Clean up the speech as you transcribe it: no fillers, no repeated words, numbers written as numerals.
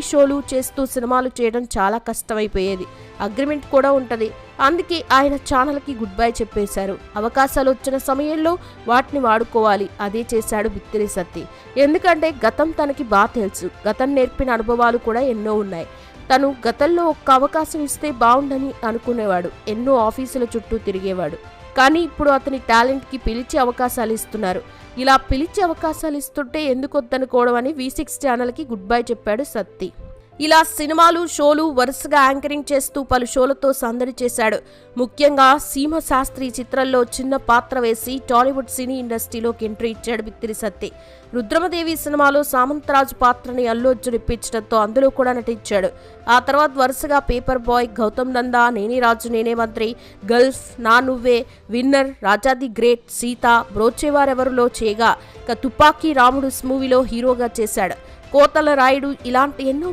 షోలు చేస్తూ సినిమాలు చేయడం చాలా కష్టమైపోయేది. అగ్రిమెంట్ కూడా ఉంటది. అందుకే ఆయన ఛానల్కి గుడ్ బై చెప్పేశారు. అవకాశాలు వచ్చిన సమయంలో వాటిని వాడుకోవాలి. అదే చేశాడు బిత్తిరి సత్తి. ఎందుకంటే గతం తనకి బాగా తెలుసు. గతం నేర్పిన అనుభవాలు కూడా ఎన్నో ఉన్నాయి. తను గతంలో ఒక్క అవకాశం ఇస్తే బాగుండని అనుకునేవాడు. ఎన్నో ఆఫీసుల చుట్టూ తిరిగేవాడు. కానీ ఇప్పుడు అతని టాలెంట్కి పిలిచి అవకాశాలు ఇస్తున్నారు. ఇలా పిలిచి అవకాశాలు ఇస్తుంటే ఎందుకు వద్దనుకోవడం అని V6 ఛానల్కి గుడ్ బై చెప్పాడు సత్తి. ఇలా సినిమాలు, షోలు వరుసగా యాంకరింగ్ చేస్తూ పలు షోలతో సందడి చేశాడు. ముఖ్యంగా సీమ శాస్త్రి చిత్రంలో చిన్న పాత్ర వేసి టాలీవుడ్ సినీ ఇండస్ట్రీలోకి ఎంట్రీ ఇచ్చాడు బిత్తిరి సత్తి. రుద్రమదేవి సినిమాలో సామంతరాజు పాత్రని అల్లు అర్జున్ ఇప్పించడంతో అందులో కూడా నటించాడు. ఆ తర్వాత వరుసగా పేపర్ బాయ్, గౌతమ్ నందా, నేనే రాజు నేనే మంత్రి, Gulf, Naa Nuvve, Winner, Raja the Great, Sita, బ్రోచేవారెవరులో చేయగా తుపాకీ రాముడు మూవీలో హీరోగా చేశాడు. కోతల రాయుడు ఇలాంటి ఎన్నో